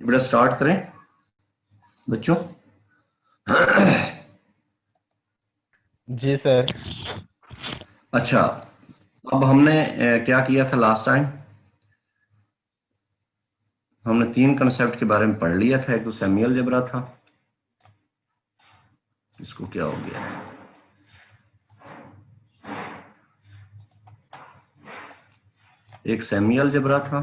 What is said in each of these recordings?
बेटा स्टार्ट करें बच्चों। जी सर। अच्छा, अब हमने क्या किया था लास्ट टाइम? हमने तीन कंसेप्ट के बारे में पढ़ लिया था। एक तो सेमी अलजेब्रा था, इसको क्या हो गया, एक सेमी अलजेब्रा था,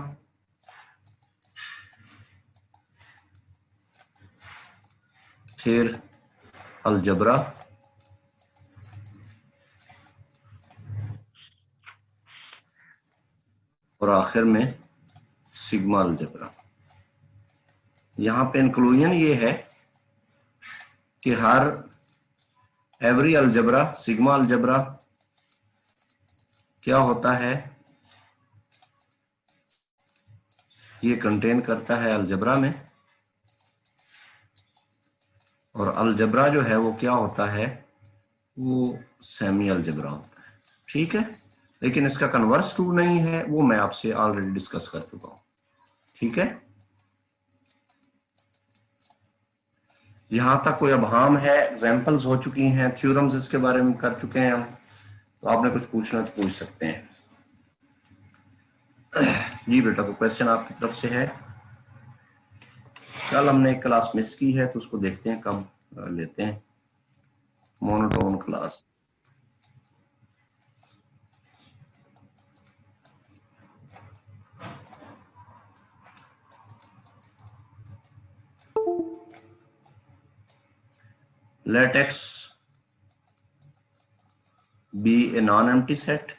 फिर अलजबरा, और आखिर में सिग्मा अलजबरा। यहां पे इंक्लूजन ये है कि हर एवरी अलजबरा, सिग्मा अलजबरा क्या होता है, ये कंटेन करता है अलजबरा में, और अलजबरा जो है वो क्या होता है, वो सेमी अलजबरा होता है। ठीक है, लेकिन इसका कन्वर्स ट्रू नहीं है, वो मैं आपसे ऑलरेडी डिस्कस कर चुका हूं। ठीक है, यहां तक कोई अबहाम है, एग्जांपल्स हो चुकी हैं, थ्योरम्स इसके बारे में कर चुके हैं हम, तो आपने कुछ पूछना तो पूछ सकते हैं। जी बेटा, कोई क्वेश्चन आपकी तरफ से है? कल हमने एक क्लास मिस की है, तो उसको देखते हैं कब लेते हैं, monotone class. Let X be a non-empty set.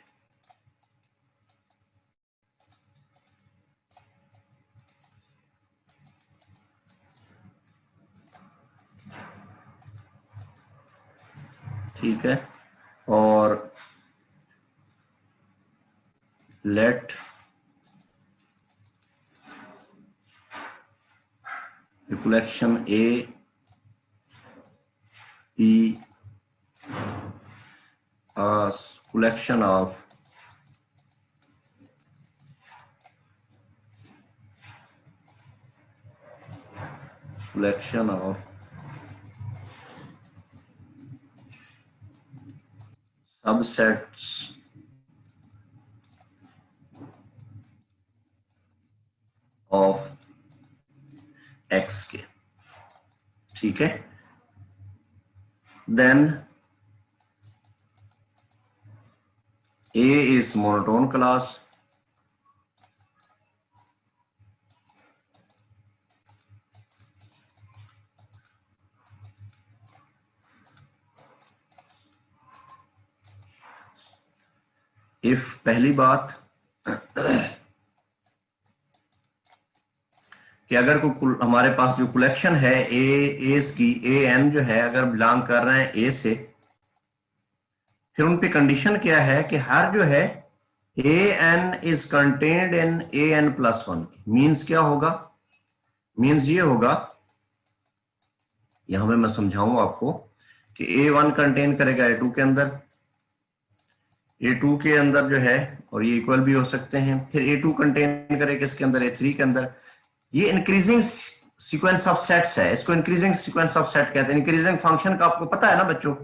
ठीक है, और let the collection A be a collection of subsets of X के। ठीक है, then A is monotone class, if पहली बात कि अगर कोई हमारे पास जो कलेक्शन है एस की, ए एन जो है, अगर बिलोंग कर रहे हैं ए से, फिर उन पे कंडीशन क्या है कि हर जो है A n is contained in A n plus one. Means क्या होगा? मीन्स ये होगा, यहां पे मैं समझाऊं आपको कि ए वन कंटेन करेगा ए टू के अंदर, ए टू के अंदर जो है, और ये इक्वल भी हो सकते हैं, फिर ए टू कंटेन करेगा इसके अंदर ए थ्री के अंदर। ये इंक्रीजिंग सीक्वेंस ऑफ सेट्स है, इसको इंक्रीजिंग सीक्वेंस ऑफ सेट कहते हैं। इंक्रीजिंग फंक्शन का आपको पता है ना बच्चों?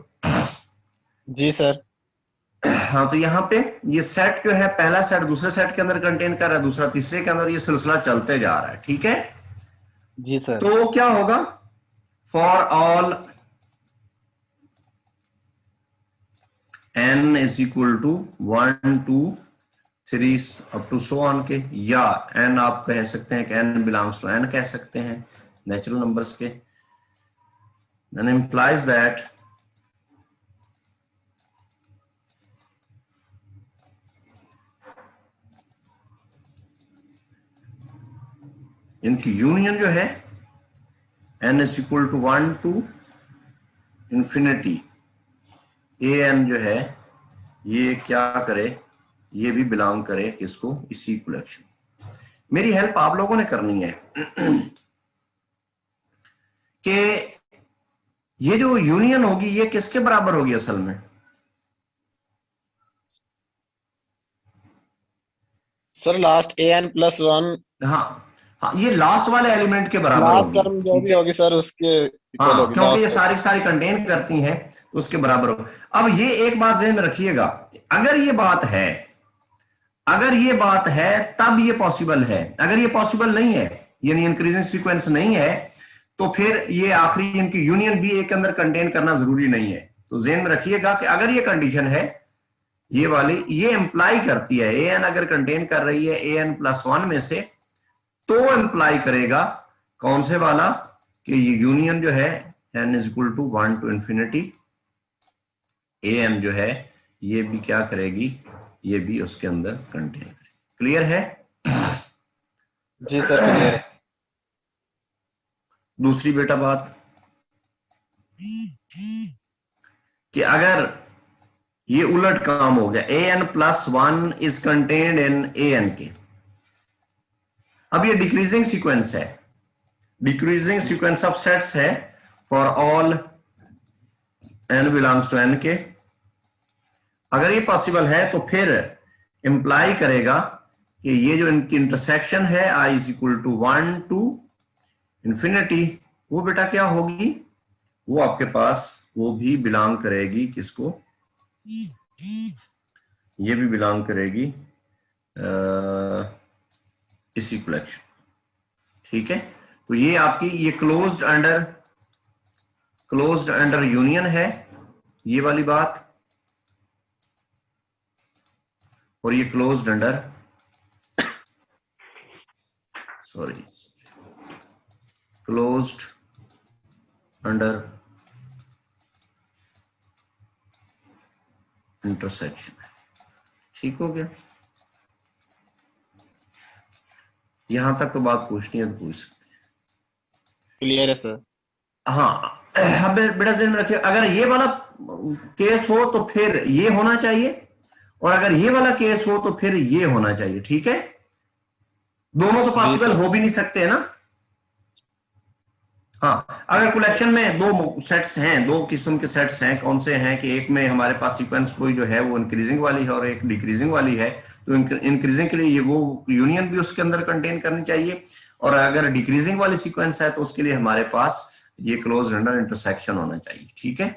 जी सर। हाँ, तो यहाँ पे ये सेट जो है, पहला सेट दूसरे सेट के अंदर कंटेन कर रहा है, दूसरा तीसरे के अंदर, ये सिलसिला चलते जा रहा है। ठीक है, जी सर। तो क्या होगा? For all n is equal to 1 2 3 up to so on के, या n आप कह सकते हैं कि n बिलोंग्स टू n कह सकते हैं, नेचुरल नंबर्स के, then implies that इनकी यूनियन जो है n is equal to 1 to infinity, A n जो है ये क्या करे, ये भी बिलोंग करे किसको? इसी कलेक्शन। मेरी हेल्प आप लोगों ने करनी है कि ये जो यूनियन होगी ये किसके बराबर होगी असल में? सर लास्ट ए एन प्लस वन। हाँ, हाँ, ये लास्ट वाले एलिमेंट के बराबर लास्ट होगी, टर्म जो ठीक भी है। होगी सर उसके इक्वल हाँ, होगी क्योंकि ये लास्ट टर्म। सारी सारी कंटेन करती हैं तो उसके बराबर हो। अब ये एक बात ध्यान में रखिएगा, अगर ये बात है, अगर ये बात है तब ये पॉसिबल है, अगर ये पॉसिबल नहीं है, यानी इंक्रीजिंग सीक्वेंस नहीं है, तो फिर ये आखिरी इनकी यूनियन भी एक अंदर कंटेन करना जरूरी नहीं है। तो ध्यान में रखिएगा कि अगर ये कंडीशन है, ये वाली, ये इंप्लाई करती है, ए एन अगर कंटेन कर रही है ए एन प्लस वन में से, तो इंप्लाई करेगा कौन से वाला, कि ये यूनियन जो है n is equal to one to infinity A n जो है, ये भी क्या करेगी, ये भी उसके अंदर कंटेन करेगी। क्लियर है? जी सर क्लियर है। दूसरी बेटा बात कि अगर ये उलट काम हो गया, A n plus one is contained in A n के, अब ये डिक्रीजिंग सीक्वेंस है, डिक्रीजिंग सीक्वेंस ऑफ सेट्स है for all n belongs to N के। अगर ये पॉसिबल है तो फिर इंप्लाई करेगा कि ये जो इनकी इंटरसेक्शन है i is equal to one to infinity, वो बेटा क्या होगी, वो आपके पास वो भी बिलोंग करेगी किसको, ये भी बिलोंग करेगी इसी कलेक्शन, ठीक है। तो ये आपकी ये क्लोज्ड अंडर यूनियन है, ये वाली बात, और ये closed under, sorry, closed under intersection, ठीक हो गया। यहां तक तो बात पूछनी है तो पूछ सकते क्लियर है सर। हैं। हाँ, अब बेटा ध्यान में रखिए, अगर ये वाला केस हो तो फिर ये होना चाहिए, और अगर ये वाला केस हो तो फिर ये होना चाहिए, ठीक है। दोनों तो जी पॉसिबल सर। हो भी नहीं सकते है ना। हाँ, अगर कलेक्शन में दो सेट्स हैं, दो किस्म के सेट्स हैं, कौन से हैं कि एक में हमारे पास सीक्वेंस कोई जो है वो इंक्रीजिंग वाली है और एक डिक्रीजिंग वाली है, तो इंक्रीजिंग के लिए ये वो यूनियन भी उसके अंदर कंटेन करनी चाहिए, और अगर डिक्रीजिंग वाली सीक्वेंस है तो उसके लिए हमारे पास ये क्लोज अंडर इंटरसेक्शन होना चाहिए, ठीक है।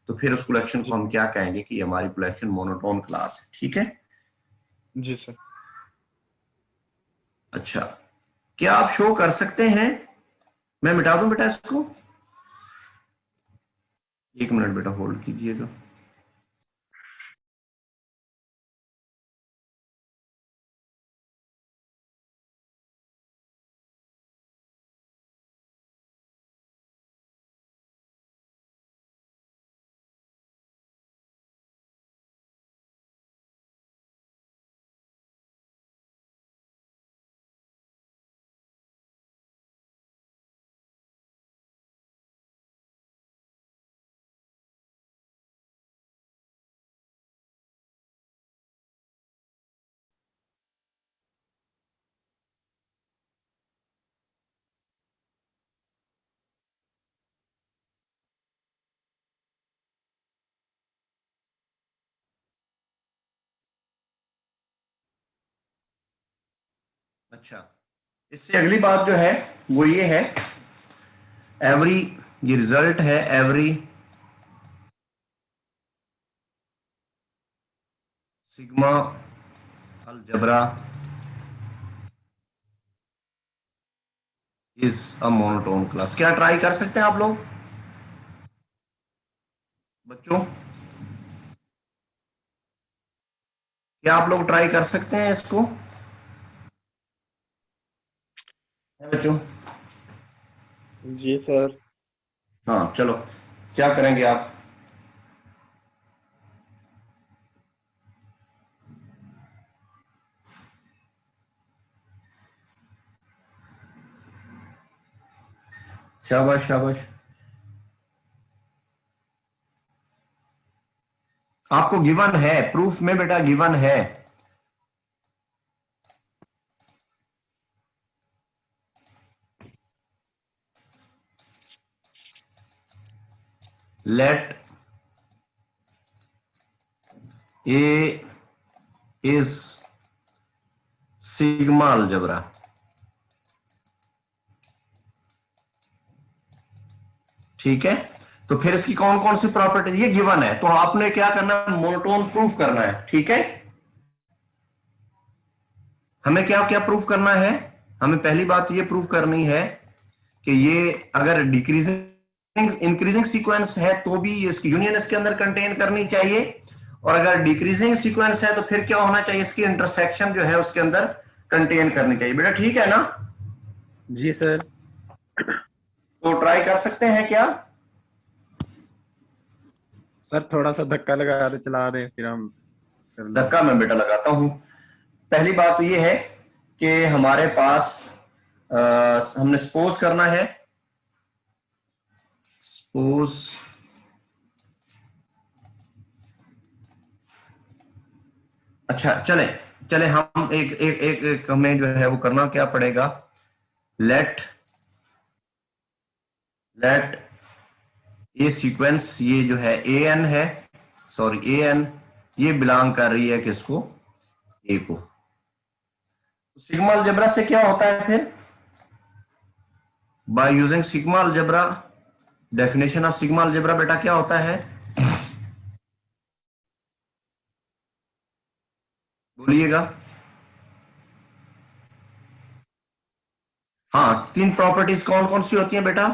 तो फिर उस कलेक्शन को हम क्या कहेंगे कि हमारी कलेक्शन मोनोटोन क्लास है, ठीक है। जी सर। अच्छा, क्या आप शो कर सकते हैं, मैं मिटा दूं बेटा इसको, एक मिनट बेटा होल्ड कीजिएगा। अच्छा, इससे अगली बात जो है वो ये है, एवरी, ये रिजल्ट है every sigma algebra is a monotone class. क्या ट्राई कर सकते हैं आप लोग बच्चों, क्या आप लोग ट्राई कर सकते हैं इसको, है बच्चों? जी सर। हाँ चलो, क्या करेंगे आप, शाबाश शाबाश, आपको गिवन है, प्रूफ में बेटा गिवन है, let A is sigma algebra, ठीक है, तो फिर इसकी कौन कौन सी प्रॉपर्टी, ये गिवन है, तो आपने क्या करना है, मोनोटोन प्रूफ करना है। ठीक है, हमें क्या क्या प्रूफ करना है, हमें पहली बात ये प्रूफ करनी है कि ये अगर डिक्रीजिंग इंक्रीजिंग सीक्वेंस है तो भी इसकी यूनियन इसके अंदर कंटेन करनी चाहिए, और अगर डिक्रीजिंग सीक्वेंस है तो फिर क्या होना चाहिए, इसकी इंटरसेक्शन जो है उसके अंदर कंटेन करनी चाहिए। बेटा ठीक है ना, जी सर। तो ट्राई कर सकते हैं क्या? सर थोड़ा सा धक्का लगा दे, चला दे, फिर हम कर लेंगे। धक्का मैं बेटा लगाता हूं। पहली बात तो ये है कि हमारे पास हमने सपोज करना है, सपोज अच्छा चले चले हम एक हमें जो है वो करना क्या पड़ेगा, लेट लेट ये सीक्वेंस, ये जो है ए एन है, सॉरी ए एन, ये बिलोंग कर रही है किसको, ए को। सिग्मा अलजेब्रा से क्या होता है फिर, by using sigma algebra, definition of sigma algebra बेटा क्या होता है, बोलिएगा। हाँ, तीन प्रॉपर्टीज कौन कौन सी होती हैं बेटा,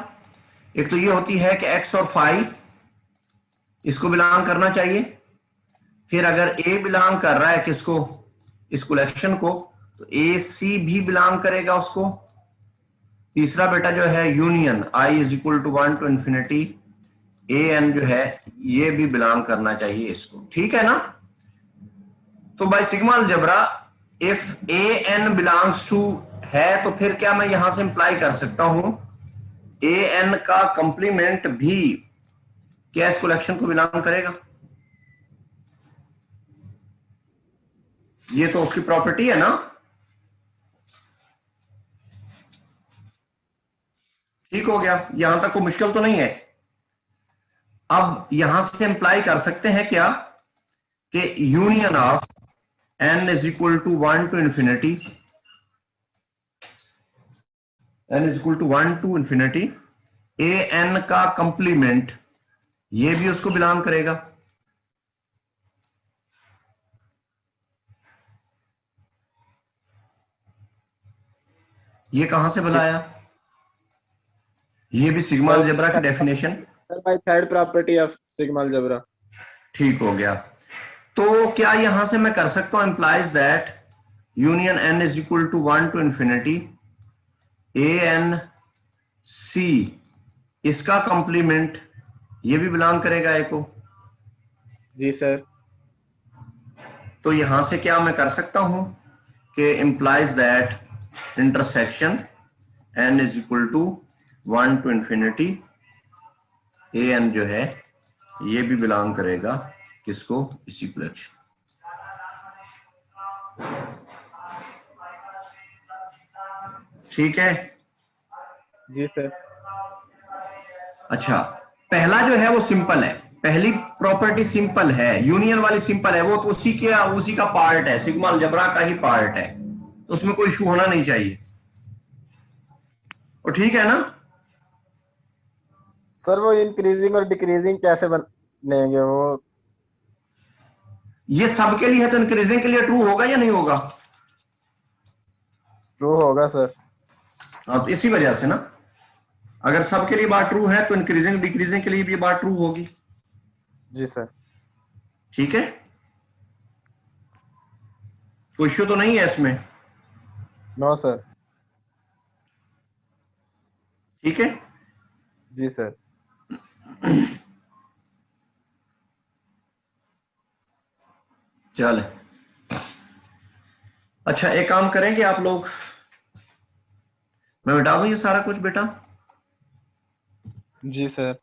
एक तो ये होती है कि एक्स और फाइव इसको बिलोंग करना चाहिए, फिर अगर ए बिलोंग कर रहा है किसको, इस कलेक्शन को, तो ए सी भी बिलोंग करेगा उसको। तीसरा बेटा जो है union I is equal to 1 to infinity A n जो है ये भी बिलोंग करना चाहिए इसको। ठीक है ना, तो by sigma algebra if A n belongs to है तो फिर क्या मैं यहां से इंप्लाई कर सकता हूं ए एन का कंप्लीमेंट भी क्या इस कलेक्शन को बिलोंग करेगा, ये तो उसकी प्रॉपर्टी है ना। ठीक हो गया, यहां तक कोई मुश्किल तो नहीं है। अब यहां से इंप्लाई कर सकते हैं क्या कि union of n is equal to 1 to infinity, n is equal to 1 to infinity A n का कंप्लीमेंट ये भी उसको बिलोंग करेगा। ये कहां से बुलाया, ये भी सिग्मा अलजेब्रा की definition. Sir by third property of sigma algebra. ठीक हो गया, तो क्या यहां से मैं कर सकता हूं implies that union n is equal to 1 to infinity A n C, इसका कंप्लीमेंट ये भी बिलोंग करेगा ए को। जी सर। तो यहां से क्या मैं कर सकता हूं कि implies that intersection n is equal to 1 to infinity A n जो है ये भी बिलोंग करेगा किसको, इसी कलेक्शन। ठीक है, जी सर। अच्छा पहला जो है वो सिंपल है, पहली प्रॉपर्टी सिंपल है, यूनियन वाली सिंपल है, वो तो उसी का पार्ट है, सिग्मा अलजेब्रा का ही पार्ट है, तो उसमें कोई इशू होना नहीं चाहिए। और ठीक है ना, सर वो इंक्रीजिंग और डिक्रीजिंग कैसे बनेंगे वो? ये सबके लिए है तो इंक्रीजिंग के लिए ट्रू होगा या नहीं होगा, ट्रू होगा सर। हाँ तो इसी वजह से ना, अगर सबके लिए बात ट्रू है तो इंक्रीजिंग डिक्रीजिंग के लिए भी बात ट्रू होगी। जी सर। ठीक है, कोई इश्यू तो नहीं है इसमें। No sir. ठीक है, जी सर। चल अच्छा एक काम करेंगे आप लोग, मैं बता दूं ये सारा कुछ बेटा। जी सर।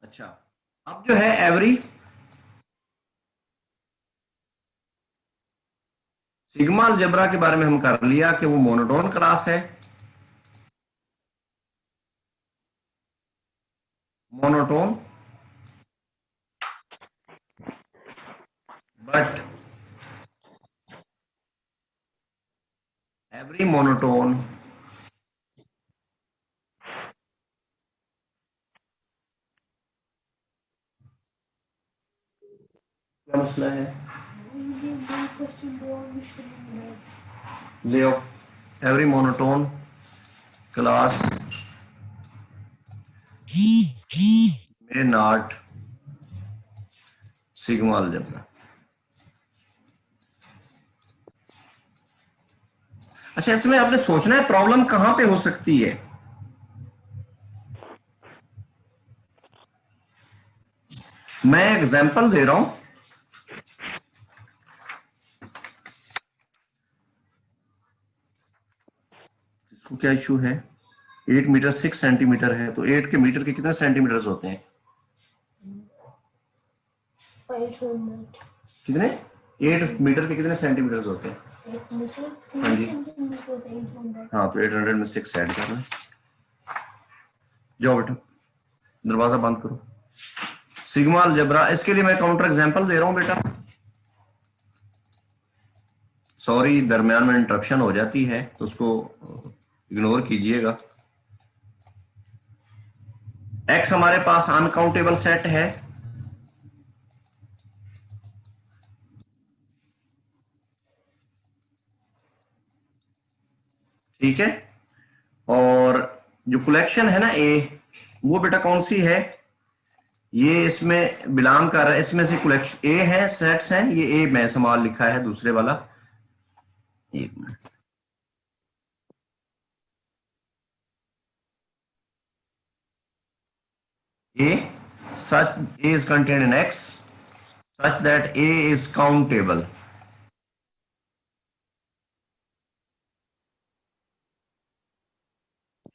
अच्छा अब जो है एवरी सिग्मा अलजेब्रा के बारे में हम कर लिया कि वो मोनोटोन क्लास है, मोनोटोन, बट every monotone क्या मसला है ले आओ every monotone class may not sigma algebra। अच्छा, इसमें आपने सोचना है प्रॉब्लम कहां पे हो सकती है। मैं एग्जांपल दे रहा हूं, इसको क्या इशू है, 8 मीटर 6 सेंटीमीटर है, तो 8 के मीटर के कितने सेंटीमीटर होते हैं, 500 कितने, 8 मीटर के कितने सेंटीमीटर होते हैं, हाँ जी, हाँ, तो 800 में 6 ऐड करना। जाओ बेटा दरवाजा बंद करो। सिग्मा अलजेब्रा, इसके लिए मैं काउंटर एग्जांपल दे रहा हूं बेटा, सॉरी दरमियान में इंटरप्शन हो जाती है तो उसको इग्नोर कीजिएगा। एक्स हमारे पास अनकाउंटेबल सेट है, ठीक है, और जो कलेक्शन है ना ए, वो बेटा कौन सी है, ये इसमें बिलोंग कर रहा है, इसमें से कलेक्शन ए है, सेट्स हैं, ये ए में समाल लिखा है दूसरे वाला, एक minute, A such A is contained in X such that A is countable।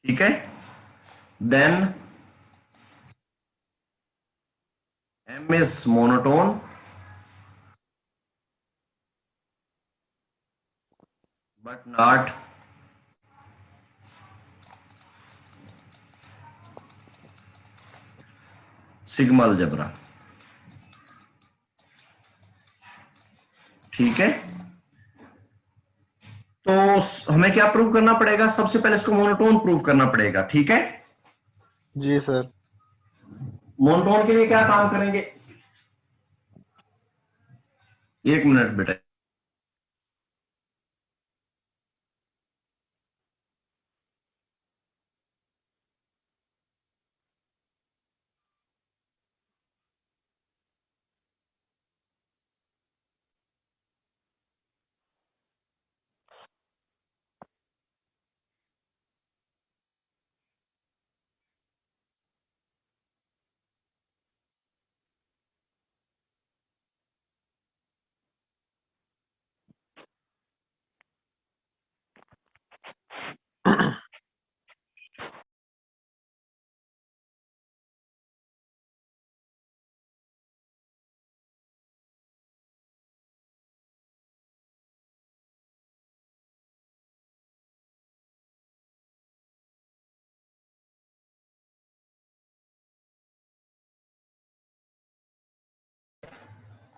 ठीक है, then M is monotone but not sigma algebra. ठीक है, तो हमें क्या प्रूव करना पड़ेगा, सबसे पहले इसको मोनोटोन प्रूव करना पड़ेगा, ठीक है। जी सर। मोनोटोन के लिए क्या काम करेंगे, एक मिनट बेटा,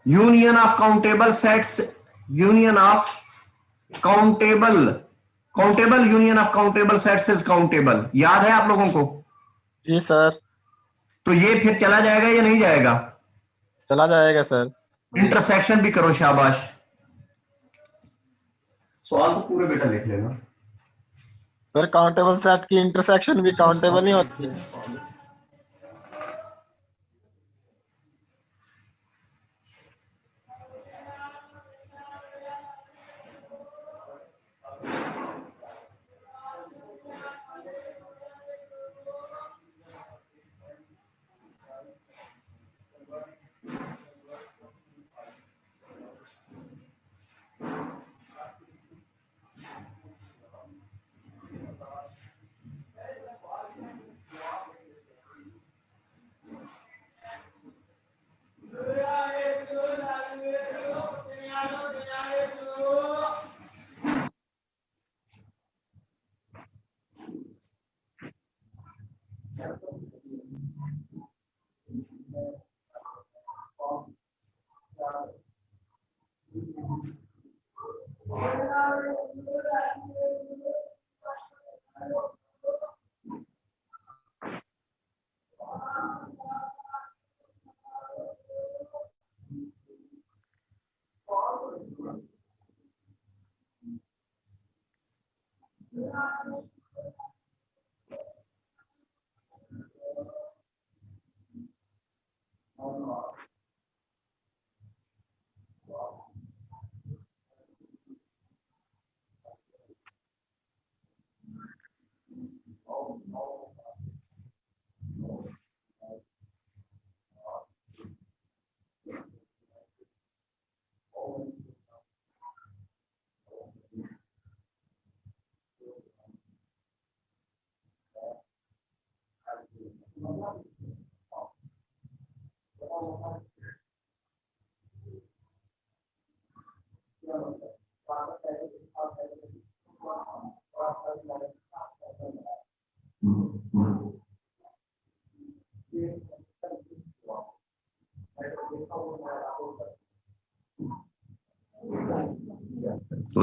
union of countable sets, union of countable, countable union of countable sets is countable, याद है आप लोगों को। जी सर। तो ये फिर चला जाएगा या नहीं जाएगा, चला जाएगा सर। इंटरसेक्शन भी करो, शाबाश, सवाल तो पूरे बेटा लिख लेना। सर काउंटेबल सेट की इंटरसेक्शन भी काउंटेबल ही होती है। तो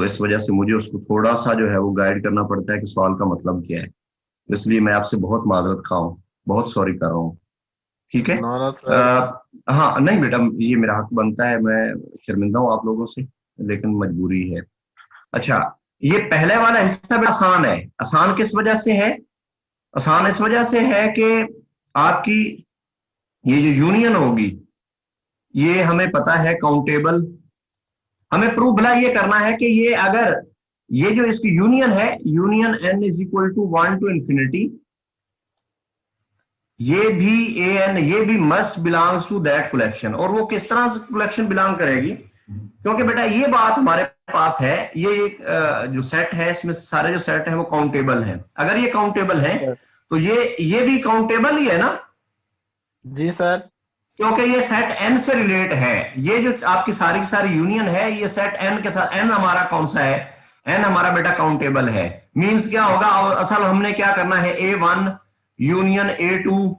इस वजह से मुझे उसको थोड़ा सा जो है वो गाइड करना पड़ता है कि सवाल का मतलब क्या है। इसलिए मैं आपसे बहुत माजरत खा हूँ, बहुत सॉरी कर रहा हूँ। ठीक है। No sir. हाँ नहीं बेटा, ये मेरा हक बनता है, मैं शर्मिंदा हूँ आप लोगों से, लेकिन मजबूरी है। अच्छा, ये पहले वाला हिस्सा भी आसान है। आसान किस वजह से है? आसान इस वजह से है कि आपकी ये जो यूनियन होगी, ये हमें पता है काउंटेबल। हमें प्रूफ भला ये करना है कि ये अगर ये जो इसकी यूनियन है, union n is equal to 1 to infinity, ये भी an, ये भी must belongs to that collection. और वो किस तरह से कलेक्शन बिलोंग करेगी? क्योंकि बेटा ये बात हमारे पास है, ये एक जो सेट है, इसमें सारे जो सेट है वो काउंटेबल हैं। अगर ये काउंटेबल है तो ये भी काउंटेबल ही है ना? जी सर। क्योंकि ये सेट n से रिलेट है। ये जो आपकी सारी की सारी यूनियन है, ये सेट n के साथ, n हमारा कौन सा है? n हमारा बेटा काउंटेबल है। मींस क्या होगा? और असल हमने क्या करना है, a1 union a2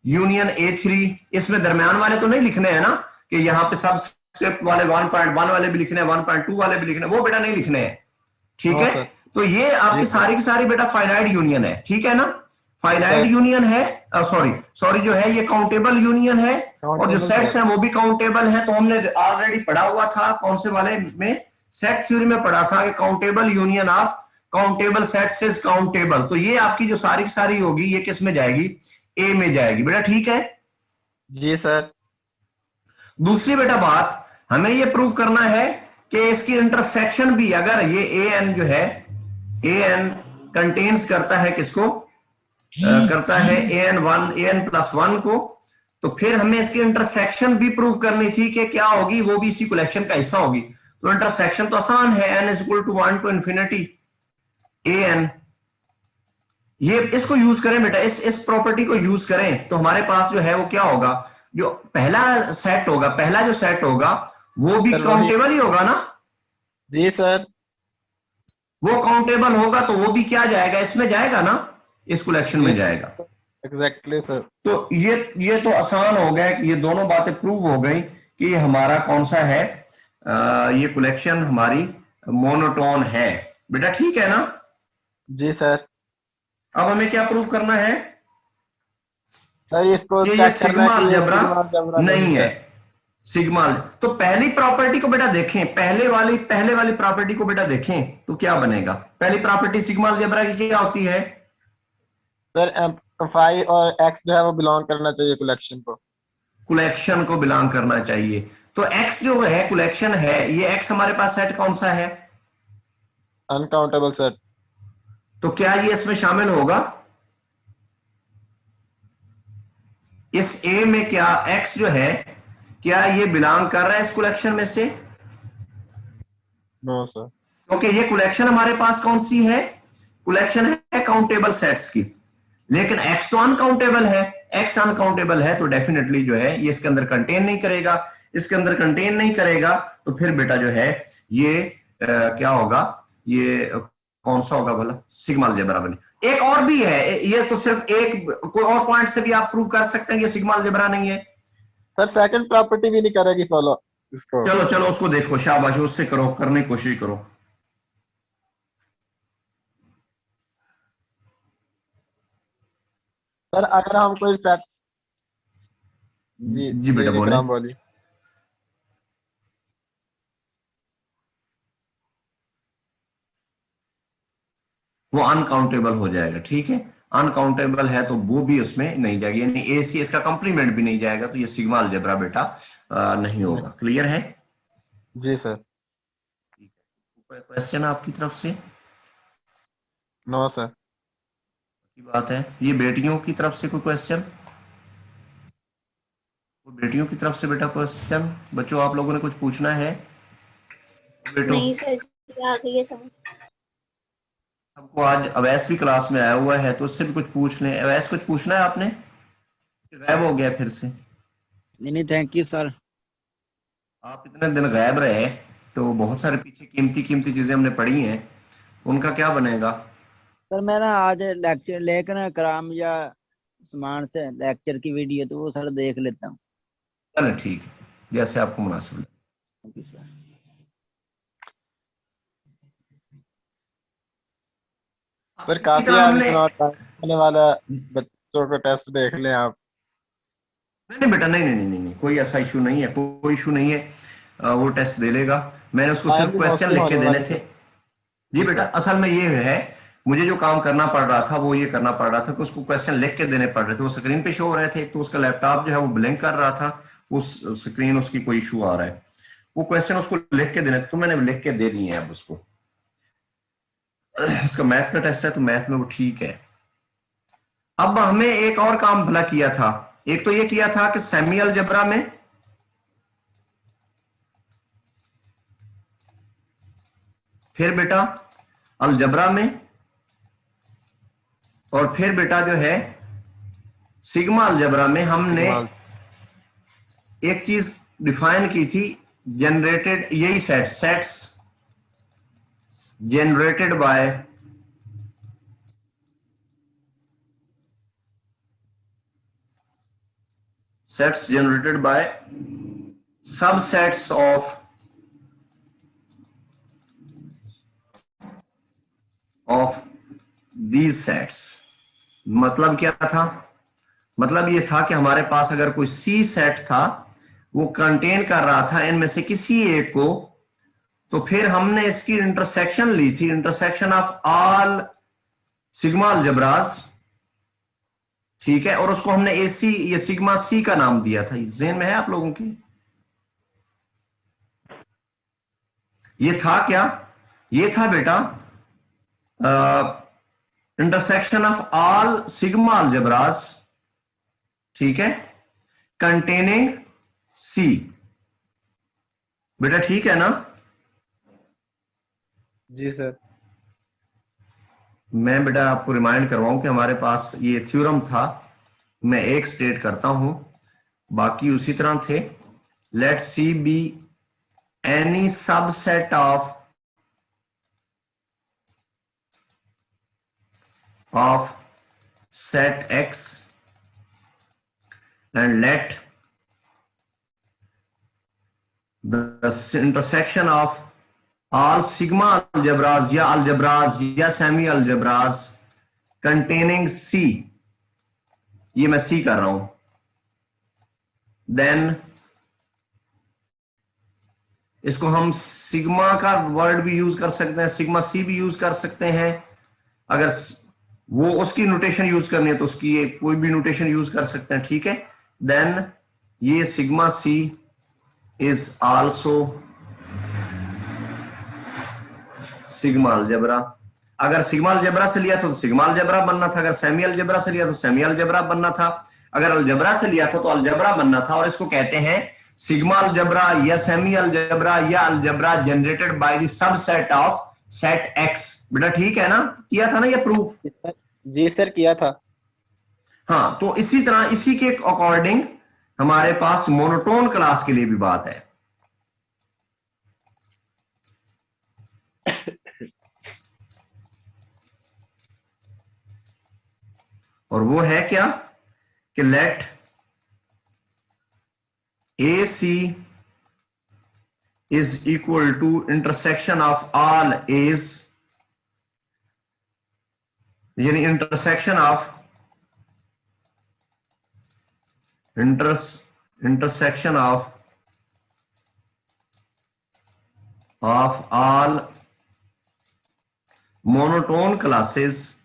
union a3। इसमें दरमियान वाले तो नहीं लिखने हैं ना, कि यहाँ पे सब स्क्रिप्ट वाले 1.1 वाले भी लिखने हैं, 1.2 वाले भी लिखने हैं, वो बेटा नहीं लिखने हैं। ठीक हाँ है। सर। तो ये आपकी सारी की सारी बेटा फाइनाइट यूनियन है। ठीक है ना? फाइनाइट यूनियन है, सॉरी जो है ये काउंटेबल यूनियन है। और जो सेट्स हैं वो भी काउंटेबल हैं। तो हमने ऑलरेडी पढ़ा हुआ था, कौन से वाले में? सेट थ्योरी में पढ़ा था कि countable union of countable sets is countable. तो ये आपकी जो सारी की सारी होगी, ये किस में जाएगी? ए में जाएगी बेटा। ठीक है जी सर। दूसरी बेटा बात, हमें ये प्रूव करना है कि इसकी इंटरसेक्शन भी, अगर ये ए एन जो है, ए एन कंटेन्स करता है किसको? करता है an+1 को, तो फिर हमें इसकी इंटरसेक्शन भी प्रूव करनी थी कि क्या होगी, वो भी इसी कलेक्शन का हिस्सा होगी। तो इंटरसेक्शन तो आसान है, n is equal to 1 to infinity an। ये इसको यूज करें बेटा, इस प्रॉपर्टी को यूज करें तो हमारे पास जो है वो क्या होगा? जो पहला सेट होगा, पहला जो सेट होगा वो भी काउंटेबल ही होगा ना? जी सर। वो काउंटेबल होगा तो वो भी क्या जाएगा? इसमें जाएगा ना, इस कलेक्शन में जाएगा। Exactly sir. तो ये तो आसान हो गया कि ये दोनों बातें प्रूव हो गई कि ये हमारा कौन सा है, ये कलेक्शन हमारी मोनोटोन है बेटा। ठीक है ना? जी सर। अब हमें क्या प्रूव करना है? सर इसको कि ये चेक करना सिग्मा है कि ये अलजेब्रा सिग्मा अलजेब्रा नहीं है। सिग्मा, तो पहली प्रॉपर्टी को बेटा देखें, पहले वाली प्रॉपर्टी को बेटा देखें तो क्या बनेगा? पहली प्रॉपर्टी सिग्मा अलजेब्रा की क्या होती है? सर फाई और एक्स जो है वो बिलोंग करना चाहिए कलेक्शन को। कलेक्शन को बिलोंग करना चाहिए। तो एक्स जो है कलेक्शन है, ये एक्स हमारे पास सेट कौन सा है? Uncountable sir. तो क्या ये इसमें शामिल होगा? इस ए में क्या एक्स जो है, क्या ये बिलोंग कर रहा है इस कलेक्शन में से? No sir. क्योंकि ये कलेक्शन हमारे पास कौन सी है? कलेक्शन है काउंटेबल सेट्स की। लेकिन एक्स तो अनकाउंटेबल है, एक्स अनकाउंटेबल है तो डेफिनेटली जो है ये इसके अंदर कंटेन नहीं करेगा। इसके अंदर कंटेन नहीं करेगा तो फिर बेटा जो है ये क्या होगा? ये कौन सा होगा बोला? सिग्मा अलजेब्रा बने। एक और भी है, ये तो सिर्फ एक, कोई और पॉइंट से भी आप प्रूव कर सकते हैं कि सिग्मा अलजेब्रा नहीं है। सर सेकंड प्रॉपर्टी भी नहीं करेगी फॉलो इसको। चलो उसको देखो, शाबाश, उससे करो, करने की कोशिश करो। सर अगर हम कोई जी जी बेटा बोले। विक्रम बोलिए। वो अनकाउंटेबल हो जाएगा, ठीक है। अनकाउंटेबल है तो वो भी उसमें नहीं जाएगी, यानी ए सी इसका कंप्लीमेंट भी नहीं जाएगा, तो ये सिग्मा अलजेब्रा बेटा नहीं होगा। क्लियर है? जी सर। कोई क्वेश्चन आपकी तरफ से? No sir. की बात है। ये बेटियों की तरफ से कोई क्वेश्चन? बेटियों की तरफ से बेटा क्वेश्चन? बच्चों आप लोगों ने कुछ पूछना है? बेटो नहीं सर जी, आ गई है समझ। सबको आज अवैस भी क्लास में आया हुआ है तो उससे भी कुछ पूछ लें। अवैस कुछ पूछना है आपने? गायब हो गया फिर से। नहीं नहीं, थैंक यू सर। आप इतने दिन गायब रहे तो बहुत सारे पीछे कीमती कीमती चीजें हमने पढ़ी हैं, उनका क्या बनेगा? सर मैं ना आज लेक्चर लेकर ना कराम या उस्मान से लेक्चर की वीडियो तो वो सर देख लेता हूँ। चलो ठीक है, जैसे आपको मुनासिब लगे। Thank you sir. सर इसी काफी तरह आज हमने इतना होने वाला, बच्चों का टेस्ट देख लें आप। नहीं नहीं बेटा, नहीं नहीं नहीं नहीं, कोई ऐसा इशू नहीं है, कोई इशू नहीं है। वो टेस्ट दे लेगा। मैंने उसको टाइम सिर्फ भी क्वेश्चन मोस्टली लिख के होने देने वाली थे। है। जी जी बेटा, सर। असल में ये है, मुझे जो काम करना पड़ रहा था वो ये करना पड़ रहा था कि उसको क्वेश्चन लिख के देने पड़ रहे थे। वो स्क्रीन पे शो हो रहे थे, एक तो उसका लैपटॉप जो है वो ब्लिंक कर रहा था, उस स्क्रीन उसकी कोई इशू आ रहा है। वो क्वेश्चन उसको लिख के देने, तो मैंने लिख के दे दिए हैं अब उसको। उसका मैथ का टेस्ट है तो मैथ में वो ठीक है। अब हमें एक और काम भला किया था। एक तो ये किया था कि सेमी अलजेब्रा में, फिर बेटा अलजेब्रा में, और फिर बेटा जो है सिग्मा अलजेब्रा में हमने सिग्मा। एक चीज डिफाइन की थी, जनरेटेड, यही sets generated by sets generated by subsets of these sets। मतलब क्या था? मतलब ये था कि हमारे पास अगर कोई सी सेट था, वो कंटेन कर रहा था इनमें से किसी एक को, तो फिर हमने इसकी इंटरसेक्शन ली थी, इंटरसेक्शन ऑफ ऑल सिग्मा अलजेब्रास, ठीक है, और उसको हमने एसी ये सिग्मा सी का नाम दिया था। ज़हन में है आप लोगों की? ये था क्या? ये था बेटा इंटरसेक्शन ऑफ ऑल सिग्मा अलजेब्रास, ठीक है, कंटेनिंग सी। बेटा ठीक है ना? जी सर। मैं बेटा आपको रिमाइंड करवाऊं कि हमारे पास ये थ्योरम था, मैं एक स्टेट करता हूं, बाकी उसी तरह थे। Let C be any subset of set x and let the intersection of all sigma algebras या semi algebras containing C, ये मैं C कर रहा हूं, देन इसको हम सिग्मा का वर्ड भी यूज कर सकते हैं, सिग्मा सी भी यूज कर सकते हैं। अगर वो उसकी नोटेशन यूज करनी है तो उसकी कोई भी नोटेशन यूज कर सकते हैं, ठीक है। देन ये sigma C is also sigma algebra. अगर सिग्मा अलजेब्रा से लिया था तो सिग्मा अलजेब्रा बनना था, अगर सेमी अलजेब्रा से लिया तो सेमी अलजेब्रा बनना था, अगर अलजेब्रा से लिया था तो अलजेब्रा बनना था। और इसको कहते हैं सिग्मा अलजेब्रा या सेमी अलजेब्रा या algebra generated by the subset of set x. बेटा ठीक है ना? किया था ना ये प्रूफ? जी सर किया था। हाँ, तो इसी तरह इसी के अकॉर्डिंग हमारे पास मोनोटोन क्लास के लिए भी बात है। और वो है क्या कि let A C is equal to intersection of all A's, यानी intersection of intersection of all monotone classes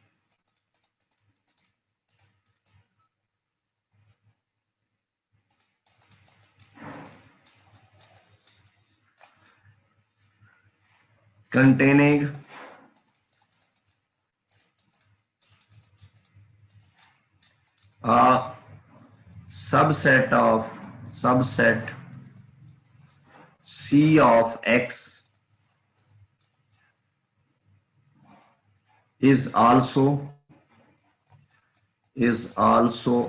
containing a subset C of X is also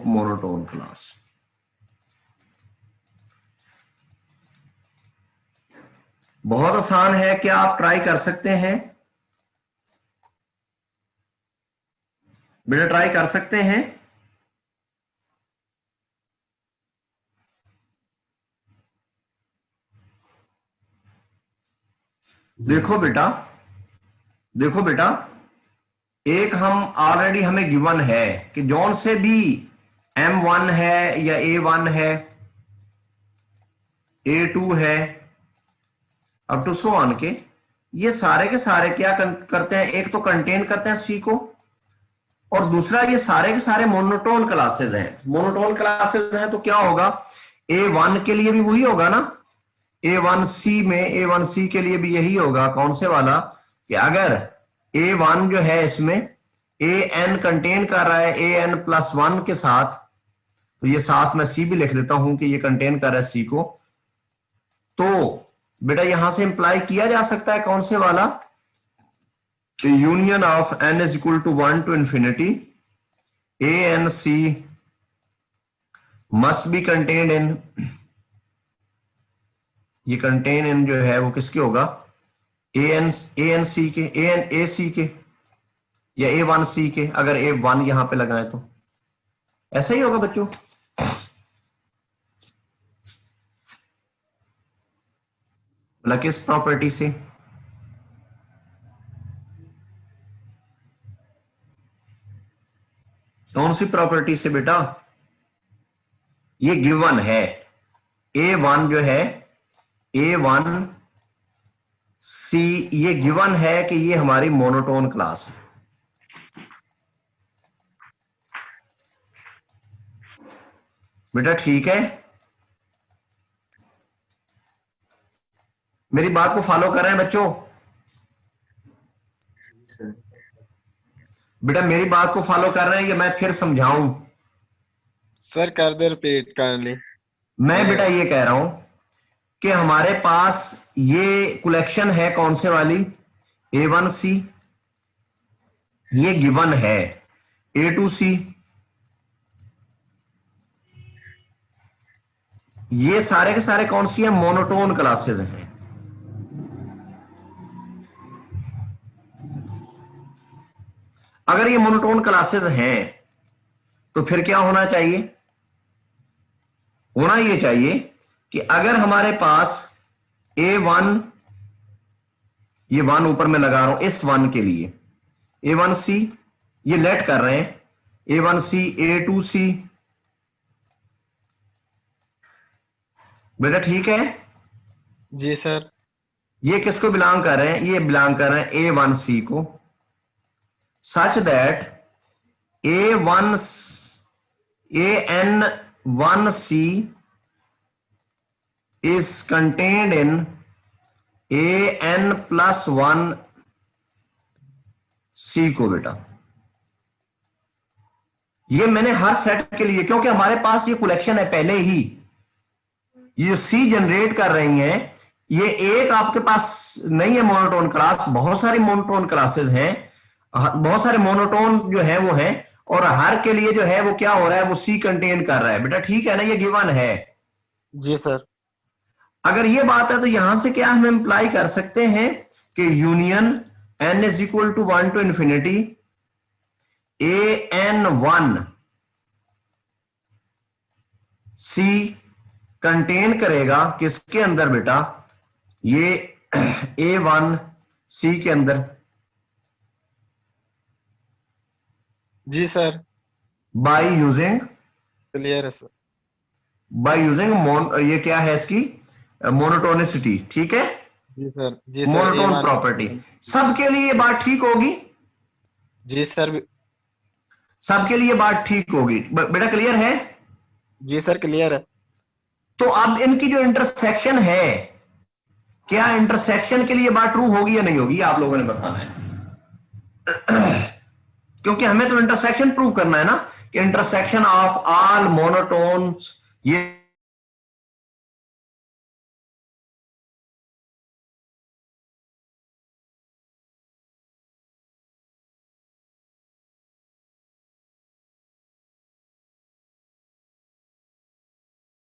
monotone class. बहुत आसान है, क्या आप ट्राई कर सकते हैं बेटा? ट्राई कर सकते हैं? देखो बेटा, एक हम ऑलरेडी हमें गिवन है कि जौन से भी M1 है या A1 है, A2 है, अप टू सो ऑन के, ये सारे के सारे क्या करते हैं? एक तो कंटेन करते हैं C को, और दूसरा ये सारे के सारे मोनोटोन क्लासेस हैं। मोनोटोन क्लासेस हैं तो क्या होगा? A1 के लिए भी वही होगा ना, A1C के लिए भी यही होगा। कौन से वाला? कि अगर A1 जो है इसमें AN कंटेन कर रहा है AN+1 के साथ, तो ये साथ में C भी लिख देता हूं कि ये कंटेन कर रहा है C को, तो बेटा यहां से इंप्लाई किया जा सकता है कौन से वाला? Union of n is equal to 1 to infinity A and C must be contained in, ये कंटेन इन जो है वो किसके होगा? AC के या A1C के, अगर A1 यहां पे लगाए तो ऐसा ही होगा बच्चों। बोला किस प्रॉपर्टी से? कौन सी प्रॉपर्टी से बेटा? ये गिवन है A1 जो है A1C, ये गिवन है कि ये हमारी मोनोटोन क्लास है। बेटा ठीक है, मेरी बात को फॉलो कर रहे हैं बच्चों? बेटा मेरी बात को फॉलो कर रहे हैं या मैं फिर समझाऊं? सर कर दे रिपीट काइंडली। मैं बेटा ये कह रहा हूं कि हमारे पास ये कलेक्शन है कौन से वाली? A1C, ये गिवन है A2C, ये सारे के सारे कौन सी है? मोनोटोन क्लासेस हैं। अगर ये मोनोटोन क्लासेस हैं तो फिर क्या होना चाहिए? होना ये चाहिए कि अगर हमारे पास A1, ये 1 ऊपर में लगा रहा हूं इस 1 के लिए, A1C ये लेट कर रहे हैं, A1C A2C, बेटा ठीक है? जी सर। ये किसको बिलोंग कर रहे हैं? ये बिलोंग कर रहे हैं A1C को, such that AN1C is contained in AN+1C को। बेटा ये मैंने हर सेट के लिए, क्योंकि हमारे पास ये कलेक्शन है पहले ही, ये C जनरेट कर रही हैं, ये एक आपके पास नहीं है मोनोटोन क्लास, बहुत सारी मोनोटोन क्लासेस हैं, बहुत सारे मोनोटोन जो है वो हैं, और हर के लिए जो है वो क्या हो रहा है? वो C कंटेन कर रहा है। बेटा ठीक है ना, ये गिवन है। जी सर। अगर ये बात है तो यहां से क्या हम इंप्लाई कर सकते हैं कि union n is equal to 1 to infinity AN1C contain करेगा किसके अंदर बेटा? ये A1C के अंदर। जी सर। बाय यूजिंग, क्लियर है सर। बाय यूजिंग ये क्या है इसकी मोनोटोनिसिटी, ठीक है, जी सर, जी सर, मोनोटोन प्रॉपर्टी। सबके लिए ये बात ठीक होगी, जी सर, सबके लिए बात ठीक होगी। बेटा क्लियर है? जी सर, क्लियर है। तो अब इनकी जो इंटरसेक्शन है, क्या इंटरसेक्शन के लिए बात ट्रू होगी या नहीं होगी, आप लोगों ने बताना है। क्योंकि हमें तो इंटरसेक्शन प्रूव करना है ना, कि इंटरसेक्शन ऑफ ऑल मोनोटोन्स, ये